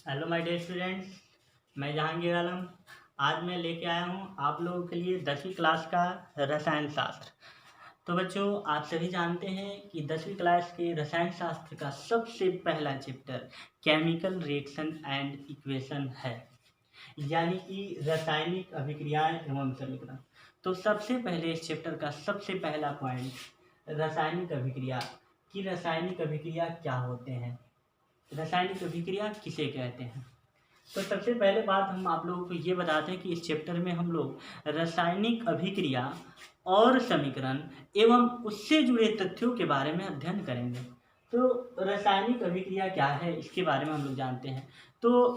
Hello my dear students, मैं जहांगीर आलम। आज मैं लेके आया हूँ आप लोगों के लिए 10वीं क्लास का रसायन शास्त्र। तो बच्चों, आप सभी जानते हैं कि 10वीं क्लास के रसायन शास्त्र का सबसे पहला chapter chemical reaction and equation है, यानी कि रासायनिक अभिक्रियाएं एवं समीकरण। तो सबसे पहले इस चैप्टर का सबसे पहला पॉइंट रासायनिक अभिक्रिया कि रासायनिक अभिक्रिया क्या होते हैं, रासायनिक अभिक्रिया किसे कहते हैं। तो सबसे पहले बात हम आप लोगों को ये बताते हैं कि इस चैप्टर में हम लोग रासायनिक अभिक्रिया और समीकरण एवं उससे जुड़े तथ्यों के बारे में अध्ययन करेंगे। तो रासायनिक अभिक्रिया क्या है, इसके बारे में हम लोग जानते हैं। तो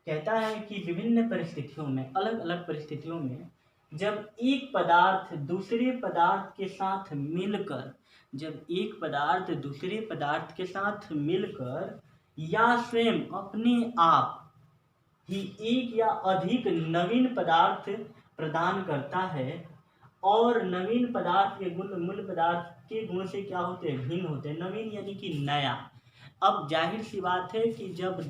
कहता है कि विभिन्न परिस्थितियों में, अलग अलग परिस्थितियों में, जब एक पदार्थ दूसरे पदार्थ के साथ मिलकर या स्वयं अपने आप ही एक या अधिक नवीन पदार्थ प्रदान करता है और नवीन पदार्थ के गुण मूल पदार्थ के गुण से क्या होते हैं, भिन्न होते हैं। नवीन यानी कि नया। अब जाहिर सी बात है कि जब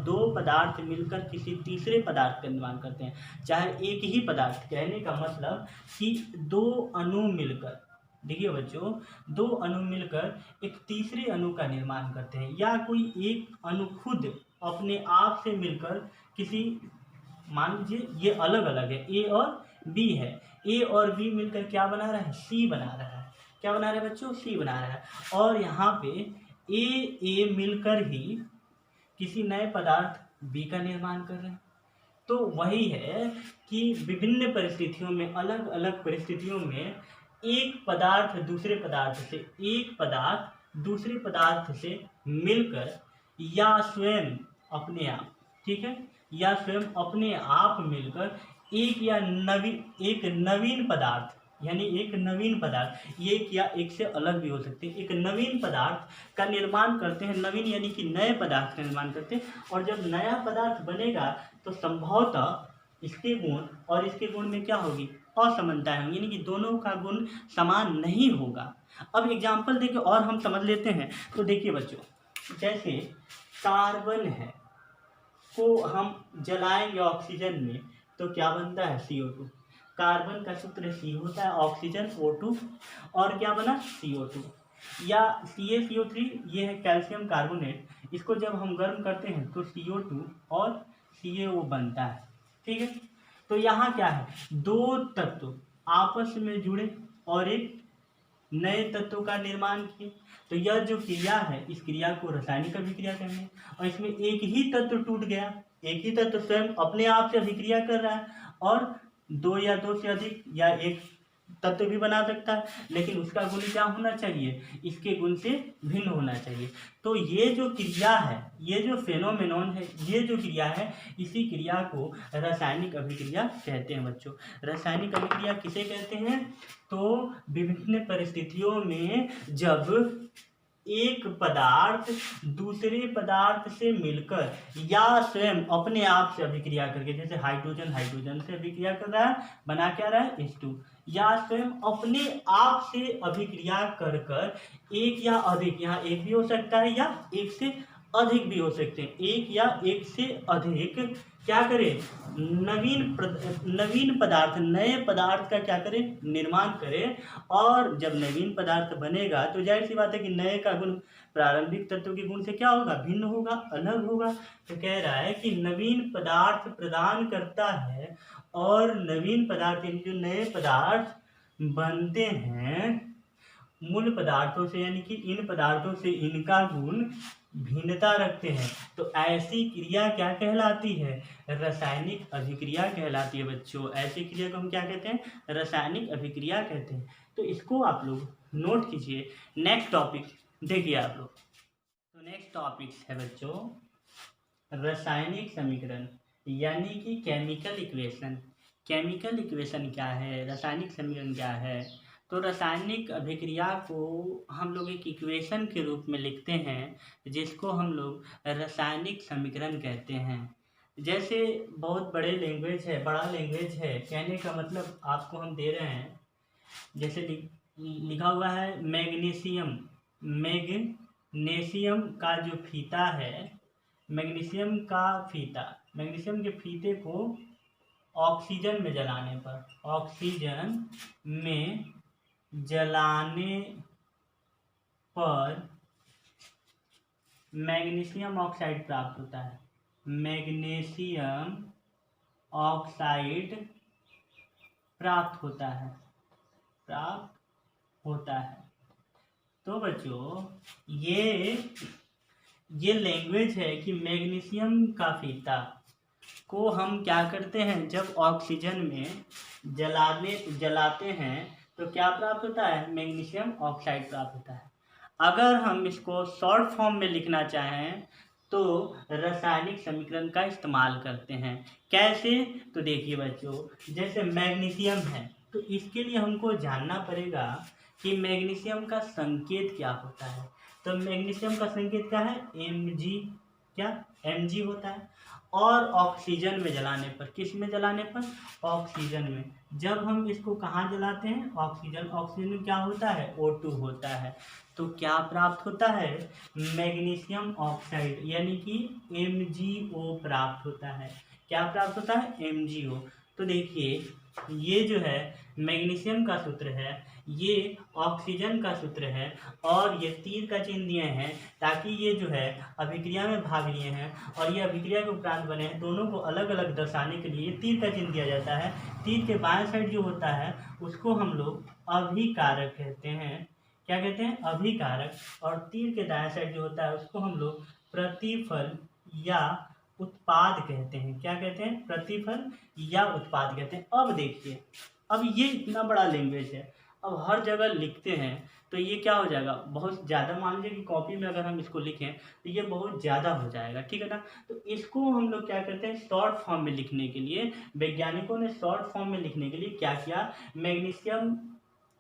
दो पदार्थ मिलकर किसी तीसरे पदार्थ का निर्माण करते हैं, चाहे एक ही पदार्थ, कहने का मतलब कि दो अणु मिलकर, देखिए बच्चों, दो अणु मिलकर एक तीसरे अणु का निर्माण करते हैं, या कोई एक अणु खुद अपने आप से मिलकर किसी, मान लीजिए ये अलग अलग है, ए और बी है, ए और बी मिलकर क्या बना रहा है, सी बना रहा है। क्या बना रहा है बच्चों, सी बना रहा है। और यहाँ पे ए मिलकर ही किसी नए पदार्थ बी का निर्माण कर रहे हैं। तो वही है कि विभिन्न परिस्थितियों में, अलग अलग परिस्थितियों में एक पदार्थ दूसरे पदार्थ से मिलकर या स्वयं अपने आप, ठीक है, या स्वयं अपने आप मिलकर एक नवीन पदार्थ, यानी एक नवीन पदार्थ, एक या एक से अलग भी हो सकते हैं, एक नवीन पदार्थ का निर्माण करते हैं। नवीन यानी कि नए पदार्थ का निर्माण करते हैं। और जब नया पदार्थ बनेगा तो संभवतः इसके गुण और इसके गुण में क्या होगी, असमानताएं होंगी, यानी कि दोनों का गुण समान नहीं होगा। अब एग्जाम्पल देके और हम समझ लेते हैं। तो देखिए बच्चों, जैसे कार्बन है को हम जलाएंगे ऑक्सीजन में तो क्या बनता है, CO2। कार्बन का सूत्र C होता है, ऑक्सीजन O2, और क्या बना, CO2। या CaCO3, ये है कैल्शियम कार्बोनेट, इसको जब हम गर्म करते हैं तो CO2 और CaO बनता है, ठीक है। तो यहाँ क्या है, दो तत्व आपस में जुड़े और एक नए तत्वों का निर्माण किए। तो यह जो क्रिया है, इस क्रिया को रासायनिक अभिक्रिया कहेंगे। और इसमें एक ही तत्व टूट गया, एक ही तत्व स्वयं अपने आप से अभिक्रिया कर रहा है, और दो या दो से अधिक या एक तत्व भी बना सकता है, लेकिन उसका गुण क्या होना चाहिए, इसके गुण से भिन्न होना चाहिए। तो ये जो क्रिया है, ये जो फेनोमेनॉन है, ये जो क्रिया है, इसी क्रिया को रासायनिक अभिक्रिया कहते हैं बच्चों। रासायनिक अभिक्रिया किसे कहते हैं, तो विभिन्न परिस्थितियों में जब एक पदार्थ दूसरे पदार्थ से मिलकर या स्वयं अपने आप से अभिक्रिया करके, जैसे हाइड्रोजन से अभिक्रिया कर रहा है, बना क्या रहा है, H2, या स्वयं अपने आप से अभिक्रिया कर कर एक या अधिक, यहाँ एक भी हो सकता है या एक से अधिक भी हो सकते हैं, एक या एक से अधिक क्या करें, नवीन पदार्थ, नए पदार्थ का क्या करें, निर्माण करें। और जब नवीन पदार्थ बनेगा तो जाहिर सी बात है कि नए का गुण प्रारंभिक तत्व के गुण से क्या होगा, भिन्न होगा, अलग होगा। तो कह रहा है कि नवीन पदार्थ प्रदान करता है, और नवीन पदार्थ जो नए पदार्थ बनते हैं मूल पदार्थों से, यानी कि इन पदार्थों से इनका गुण भिन्नता रखते हैं। तो ऐसी क्रिया क्या कहलाती है, रासायनिक अभिक्रिया कहलाती है बच्चों। ऐसी क्रिया को हम क्या कहते हैं, रासायनिक अभिक्रिया कहते हैं। तो इसको आप लोग नोट कीजिए। नेक्स्ट टॉपिक देखिए आप लोग। तो नेक्स्ट टॉपिक है बच्चों रासायनिक समीकरण, यानी कि केमिकल इक्वेशन। केमिकल इक्वेशन क्या है, रासायनिक समीकरण क्या है। तो रासायनिक अभिक्रिया को हम लोग एक इक्वेशन के रूप में लिखते हैं, जिसको हम लोग रासायनिक समीकरण कहते हैं। जैसे बहुत बड़ा लैंग्वेज है, कहने का मतलब आपको हम दे रहे हैं, जैसे लिखा हुआ है मैग्नीशियम का जो फीता है, मैग्नीशियम का फीता, मैग्नीशियम के फीते को ऑक्सीजन में जलाने पर, ऑक्सीजन में जलाने पर मैग्नीशियम ऑक्साइड प्राप्त होता है। मैग्नीशियम ऑक्साइड प्राप्त होता है, प्राप्त होता है। तो बच्चों ये लैंग्वेज है कि मैग्नीशियम का फीता को हम क्या करते हैं, जब ऑक्सीजन में जलाते हैं तो क्या प्राप्त होता है, मैग्नीशियम ऑक्साइड प्राप्त होता है। अगर हम इसको शॉर्ट फॉर्म में लिखना चाहें तो रासायनिक समीकरण का इस्तेमाल करते हैं। कैसे, तो देखिए बच्चों, जैसे मैग्नीशियम है तो इसके लिए हमको जानना पड़ेगा कि मैग्नीशियम का संकेत क्या होता है। तो मैग्नीशियम का संकेत क्या है, Mg, क्या Mg होता है। और ऑक्सीजन में जलाने पर, किस में जलाने पर, ऑक्सीजन में। जब हम इसको कहाँ जलाते हैं, ऑक्सीजन, ऑक्सीजन में क्या होता है, O2 होता है। तो क्या प्राप्त होता है, मैग्नीशियम ऑक्साइड यानी कि MgO प्राप्त होता है। क्या प्राप्त होता है, MgO। तो देखिए ये जो है मैग्नीशियम का सूत्र है, ये ऑक्सीजन का सूत्र है, और ये तीर का चिन्ह दिए हैं ताकि ये जो है अभिक्रिया में भाग लिए हैं और ये अभिक्रिया के उपरांत बने हैं। दोनों को अलग अलग दर्शाने के लिए तीर का चिन्ह दिया जाता है। तीर के बाएं साइड जो होता है उसको हम लोग अभिकारक कहते हैं। क्या कहते हैं, अभिकारक। और तीर के दाएं साइड जो होता है उसको हम लोग प्रतिफल या उत्पाद कहते हैं। क्या कहते हैं, प्रतिफल या उत्पाद कहते हैं। अब देखिए, अब ये इतना बड़ा लैंग्वेज है, अब हर जगह लिखते हैं तो ये क्या हो जाएगा, बहुत ज़्यादा। मान लीजिए कि कॉपी में अगर हम इसको लिखें तो ये बहुत ज़्यादा हो जाएगा, ठीक है ना। तो इसको हम लोग क्या करते हैं, शॉर्ट फॉर्म में लिखने के लिए, वैज्ञानिकों ने शॉर्ट फॉर्म में लिखने के लिए क्या किया, मैग्नीशियम,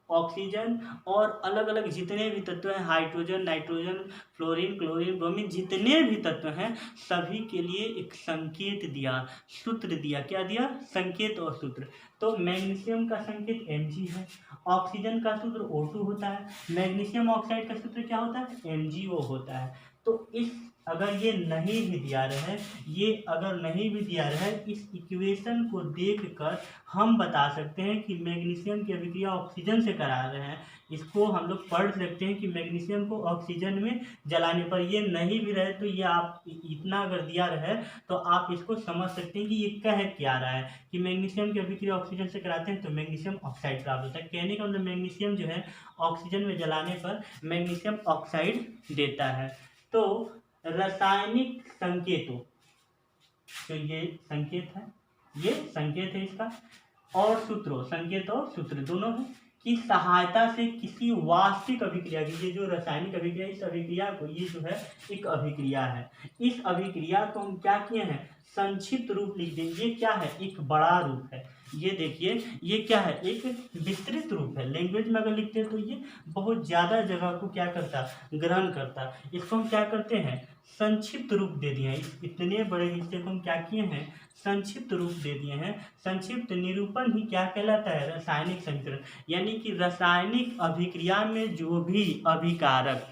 ऑक्सीजन और अलग अलग जितने भी तत्व हैं, hydrogen, nitrogen, fluorine, chlorine, bromine, जितने भी तत्व हैं सभी के लिए एक संकेत दिया, सूत्र दिया। क्या दिया, संकेत और सूत्र। तो मैग्नीशियम का संकेत Mg है, ऑक्सीजन का सूत्र O2 होता है, मैग्नीशियम ऑक्साइड का सूत्र क्या होता है, MgO होता है। तो इस अगर ये नहीं भी दिया रहे, ये अगर नहीं भी दिया रहे, इस इक्वेशन को देखकर हम बता सकते हैं कि मैग्नीशियम की अभिक्रिया ऑक्सीजन से करा रहे हैं। इसको हम लोग पढ़ सकते हैं कि मैग्नीशियम को ऑक्सीजन में जलाने पर, ये नहीं भी रहे तो ये आप इतना अगर दिया रहे तो आप इसको समझ सकते हैं कि ये कह क्या रहा है कि मैग्नीशियम की अभिक्रिया ऑक्सीजन से कराते हैं तो मैग्नीशियम ऑक्साइड प्राप्त होता है। कहने का मतलब मैग्नीशियम जो है ऑक्सीजन में जलाने पर मैग्नीशियम ऑक्साइड देता है। तो रासायनिक संकेतों, तो ये संकेत है, ये संकेत है इसका, और सूत्रों, संकेत और सूत्र दोनों हैं, की सहायता से किसी वास्तविक अभिक्रिया की, ये जो रासायनिक अभिक्रिया, इस अभिक्रिया को, ये जो है एक अभिक्रिया है, इस अभिक्रिया को हम क्या किए हैं, संक्षिप्त रूप लिख देंगे। ये क्या है, एक बड़ा रूप है। ये देखिए ये क्या है, एक विस्तृत रूप है। लैंग्वेज में अगर लिखते हैं तो ये बहुत ज़्यादा जगह को क्या करता, ग्रहण करता। इसको हम क्या करते हैं, संक्षिप्त रूप दे दिए हैं। इतने बड़े हिस्से को हम क्या किए हैं, संक्षिप्त रूप दे दिए हैं। संक्षिप्त निरूपण ही क्या कहलाता है, रासायनिक समीकरण। यानी कि रासायनिक अभिक्रिया में जो भी अभिकारक,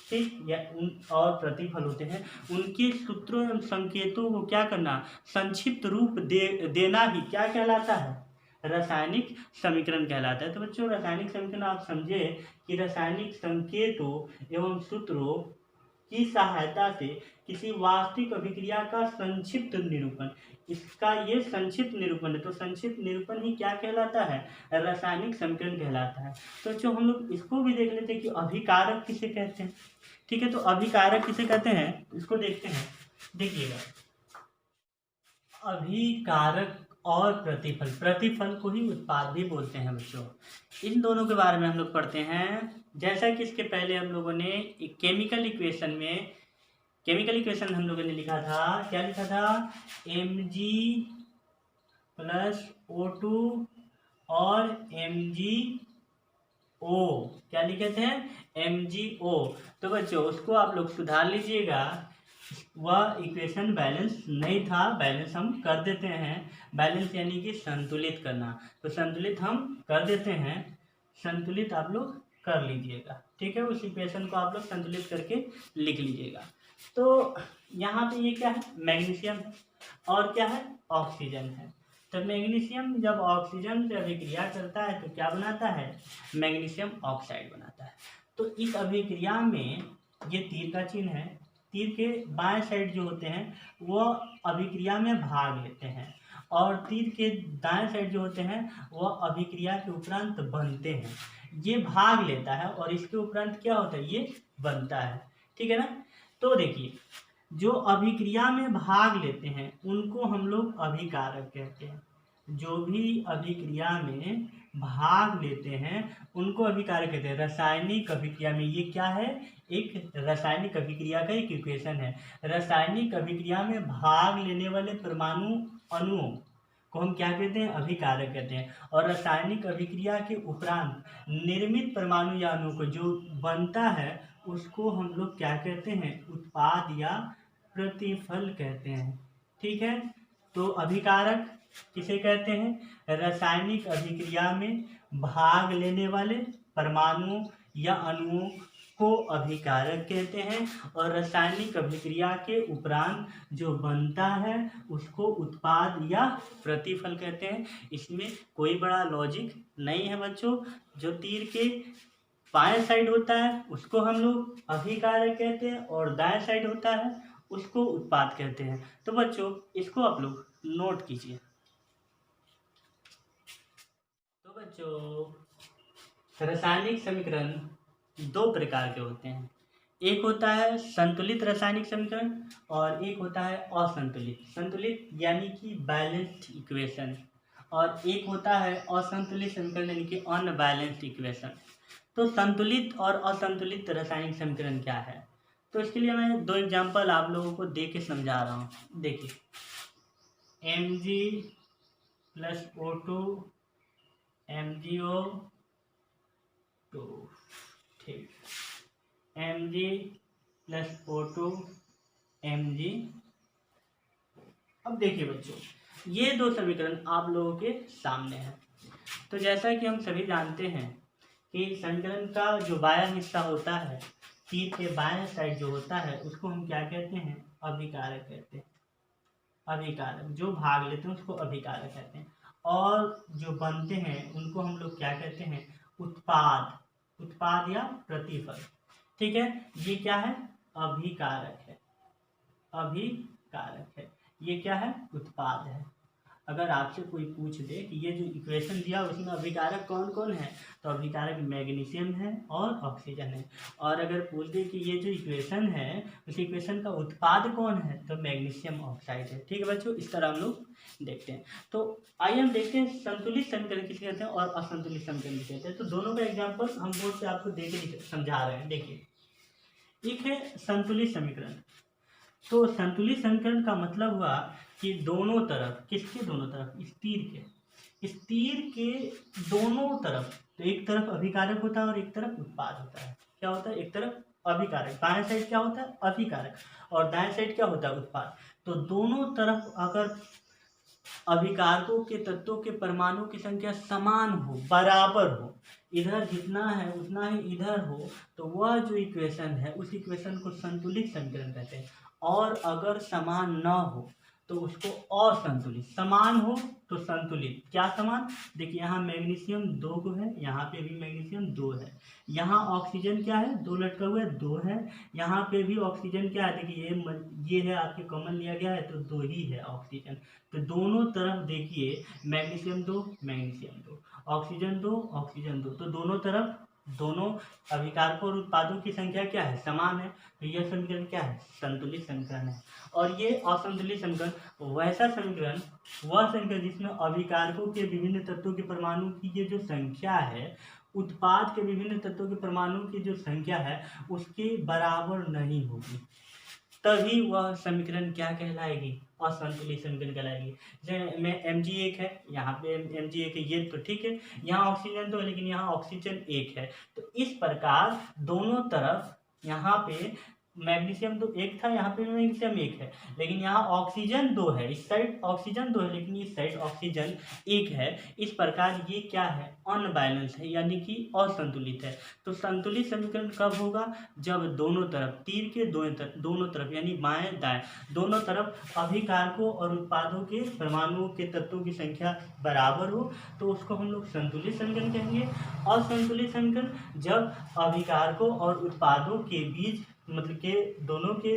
ठीक, या उन और प्रतिफल होते हैं, उनके सूत्रों एवं संकेतों को क्या करना, संक्षिप्त रूप देना ही क्या कहलाता है, रासायनिक समीकरण कहलाता है। तो बच्चों रासायनिक समीकरण आप समझे कि रासायनिक संकेतों एवं सूत्रों की सहायता से किसी वास्तविक अभिक्रिया का संक्षिप्त निरूपण, इसका ये संक्षिप्त निरूपण है। तो संक्षिप्त निरूपण ही क्या कहलाता है, रासायनिक समीकरण कहलाता है। तो जो हम लोग इसको भी देख लेते हैं कि अभिकारक किसे कहते हैं, ठीक है। तो अभिकारक किसे कहते हैं, इसको देखते हैं, देखिएगा, अभिकारक और प्रतिफल, प्रतिफल को ही उत्पाद भी बोलते हैं बच्चों। इन दोनों के बारे में हम लोग पढ़ते हैं। जैसा कि इसके पहले हम लोगों ने एक केमिकल इक्वेशन में, केमिकल इक्वेशन हम लोगों ने लिखा था, क्या लिखा था, Mg प्लस O2 और MgO, क्या लिखे थे, MgO। तो बच्चों उसको आप लोग सुधार लीजिएगा, वह इक्वेशन बैलेंस नहीं था, बैलेंस हम कर देते हैं। बैलेंस यानी कि संतुलित करना, तो संतुलित हम कर देते हैं, संतुलित आप लोग कर लीजिएगा, ठीक है। उस इक्वेशन को आप लोग संतुलित करके लिख लीजिएगा। तो यहाँ पे ये क्या है, मैग्नीशियम है और क्या है, ऑक्सीजन है। तो मैग्नीशियम जब ऑक्सीजन से अभिक्रिया करता है तो क्या बनाता है, मैग्नीशियम ऑक्साइड बनाता है। तो इस अभिक्रिया में ये तीर का चिन्ह है, तीर के बाएं साइड जो होते हैं वो अभिक्रिया में भाग लेते हैं और तीर के दाएं साइड जो होते हैं वो अभिक्रिया के उपरांत बनते हैं। ये भाग लेता है और इसके उपरांत क्या होता है, ये बनता है। ठीक है ना। तो देखिए, जो अभिक्रिया में भाग लेते हैं उनको हम लोग अभिकारक कहते हैं। जो भी अभिक्रिया में भाग लेते हैं उनको अभिकारक कहते हैं। रासायनिक अभिक्रिया में ये क्या है, एक रासायनिक अभिक्रिया का एक इक्वेशन है। रासायनिक अभिक्रिया में भाग लेने वाले परमाणु अणुओं को हम क्या कहते हैं, अभिकारक कहते हैं। और रासायनिक अभिक्रिया के उपरांत निर्मित परमाणु या अणु को जो बनता है उसको हम लोग क्या कहते हैं, उत्पाद या प्रतिफल कहते हैं। ठीक है। तो अभिकारक किसे कहते हैं, रासायनिक अभिक्रिया में भाग लेने वाले परमाणुओं या अणुओं को अभिकारक कहते हैं और रासायनिक अभिक्रिया के उपरांत जो बनता है उसको उत्पाद या प्रतिफल कहते हैं। इसमें कोई बड़ा लॉजिक नहीं है बच्चों। जो तीर के बाएं साइड होता है उसको हम लोग अभिकारक कहते हैं और दाएं साइड होता है उसको उत्पाद कहते हैं। तो बच्चों इसको आप लोग नोट कीजिए। तो बच्चों रासायनिक समीकरण दो प्रकार के होते हैं। एक होता है संतुलित रासायनिक समीकरण और एक होता है असंतुलित। संतुलित यानी कि बैलेंस्ड इक्वेशन और एक होता है असंतुलित समीकरण यानी कि अनबैलेंस्ड इक्वेशन। तो संतुलित और असंतुलित रासायनिक समीकरण क्या है, तो इसके लिए मैं दो एग्जांपल आप लोगों को दे के समझा रहा हूँ। देखिए, Mg + O2 MgO2, ठीक, Mg + O2 Mg। अब देखिए बच्चों, ये दो समीकरण आप लोगों के सामने हैं। तो जैसा कि हम सभी जानते हैं कि समीकरण का जो बायां हिस्सा होता है, तीर के बाएं साइड जो होता है उसको हम क्या कहते हैं, अभिकारक कहते हैं। अभिकारक जो भाग लेते हैं उसको अभिकारक कहते हैं और जो बनते हैं उनको हम लोग क्या कहते हैं, उत्पाद, उत्पाद या प्रतिफल। ठीक है। ये क्या है, अभिकारक है, अभिकारक है। ये क्या है, उत्पाद है। अगर आपसे कोई पूछ दे कि ये जो इक्वेशन दिया उसमें अभिकारक कौन कौन है, तो अभिकारक मैग्नीशियम है और ऑक्सीजन है। और अगर पूछ दे कि ये जो इक्वेशन है उस इक्वेशन का उत्पाद कौन है, तो मैग्नीशियम ऑक्साइड है। ठीक है बच्चों, इस तरह हम लोग देखते हैं। तो आइए हम देखते हैं संतुलित समीकरण किसे कहते हैं और असंतुलित समीकरण किसे कहते हैं। तो दोनों का एग्जाम्पल हम बोर्ड पे आपको दे के समझा रहे हैं। देखिए, एक है संतुलित समीकरण। तो संतुलित समीकरण का मतलब हुआ कि दोनों तरफ, किसके दोनों तरफ, इस तीर के दोनों तरफ, तो एक तरफ अभिकारक होता है और एक तरफ उत्पाद होता है। क्या होता है, एक तरफ अभिकारक, बाएं साइड क्या होता है, अभिकारक और दाएं साइड क्या होता है, उत्पाद। तो दोनों तरफ अगर अभिकारकों के तत्वों के परमाणु की संख्या समान हो, बराबर हो, इधर जितना है उतना ही इधर हो, तो वह जो इक्वेशन है उस इक्वेशन को संतुलित समीकरण कहते हैं। और अगर समान न हो तो उसको असंतुलित। समान हो तो संतुलित। क्या समान, देखिए यहाँ मैग्नीशियम 2 को है, यहाँ पे भी मैग्नीशियम 2 है, यहाँ ऑक्सीजन क्या है, 2 लटका हुआ है, 2 है, यहाँ पे भी ऑक्सीजन क्या है, देखिए ये है आपके कॉमन लिया गया है तो 2 ही है ऑक्सीजन। तो दोनों तरफ देखिए मैग्नीशियम 2 मैग्नीशियम 2, ऑक्सीजन 2 ऑक्सीजन 2, तो दोनों तरफ दोनों अभिकारकों और उत्पादों की संख्या क्या है, समान है। तो यह समीकरण क्या है, संतुलित समीकरण है। और ये असंतुलित समीकरण वैसा समीकरण, वह समीकरण जिसमें अभिकारकों के विभिन्न तत्वों के परमाणु की ये जो संख्या है, उत्पाद के विभिन्न तत्वों के परमाणु की जो संख्या है उसके बराबर नहीं होगी, तभी वह समीकरण क्या कहलाएगी, असंतुलित समीकरण कहलाएगी। जैसे में Mg1 है, यहाँ पे Mg1 है, ये तो ठीक है, यहाँ ऑक्सीजन तो है लेकिन यहाँ ऑक्सीजन 1 है। तो इस प्रकार दोनों तरफ यहाँ पे मैग्नीशियम तो एक था, यहाँ पे मैग्नीशियम एक है, लेकिन यहाँ ऑक्सीजन दो है, इस साइड ऑक्सीजन दो है लेकिन इस साइड ऑक्सीजन एक है। इस प्रकार ये क्या है, अनबैलेंस है, यानी कि असंतुलित है। तो संतुलित समीकरण कब होगा, जब दोनों तरफ तीर के दोनों तरफ यानी बाएं दाएं दोनों तरफ अभिकारकों और उत्पादों के परमाणुओं के तत्वों की संख्या बराबर हो, तो उसको हम लोग संतुलित समीकरण कहेंगे। असंतुलित समीकरण जब अभिकारकों और उत्पादों के बीच मतलब के दोनों के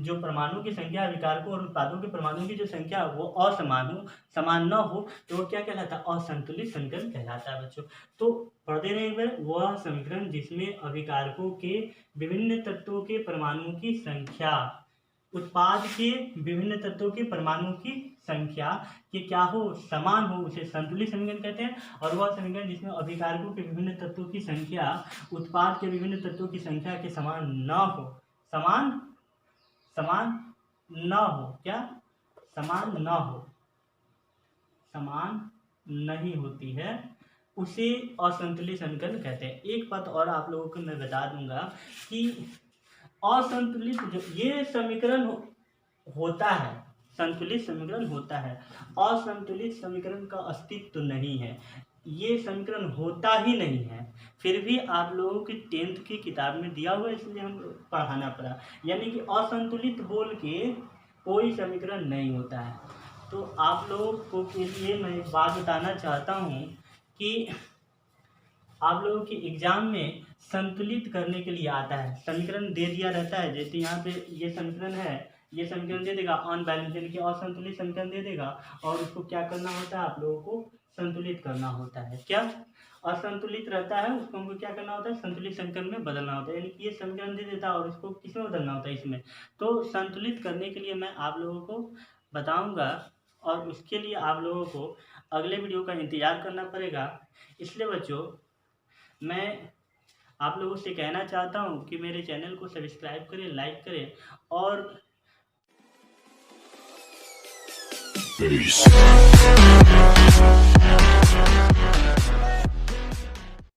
जो परमाणु की संख्या, अभिकारकों और उत्पादों के परमाणुओं की जो संख्या वो असमान हो, समान न हो, तो वो क्या कहलाता है, असंतुलित समीकरण कहलाता है बच्चों। तो पढ़ते रहे एक बार, वह समीकरण जिसमें अभिकारकों के विभिन्न तत्वों के परमाणुओं की संख्या, उत्पाद के विभिन्न तत्वों के परमाणुओं की संख्या के क्या हो, समान हो, उसे संतुलित समीकरण कहते हैं। और वह समीकरण जिसमें अभिकारकों के विभिन्न तत्वों की संख्या उत्पाद के विभिन्न तत्वों की संख्या के समान न हो, समान न हो, क्या समान न हो, समान नहीं होती है, उसे असंतुलित समीकरण कहते हैं। एक बात और आप लोगों को मैं बता दूंगा कि असंतुलित जो ये समीकरण होता है, संतुलित समीकरण होता है, असंतुलित समीकरण का अस्तित्व नहीं है, ये समीकरण होता ही नहीं है, फिर भी आप लोगों की 10th की किताब में दिया हुआ है, इसलिए हम पढ़ाना पड़ा। यानी कि असंतुलित बोल के कोई समीकरण नहीं होता है। तो आप लोगों को के लिए मैं एक बात बताना चाहता हूँ कि आप लोगों के एग्जाम में संतुलित करने के लिए आता है, समीकरण दे दिया रहता है, जैसे यहाँ पे ये समीकरण है, ये समीकरण दे देगा अनबैलेंस यानी कि असंतुलित समीकरण दे देगा, और उसको क्या करना होता है, आप लोगों को संतुलित करना होता है। क्या असंतुलित रहता है उसको हमको क्या करना होता है, संतुलित समीकरण में बदलना होता है। यानी कि ये समीकरण दे देता है और इसको किसमें बदलना होता है, इसमें। तो संतुलित करने के लिए मैं आप लोगों को बताऊँगा, और उसके लिए आप लोगों को अगले वीडियो का इंतज़ार करना पड़ेगा। इसलिए बच्चों मैं आप लोगों से कहना चाहता हूँ कि मेरे चैनल को सब्सक्राइब करें, लाइक करें और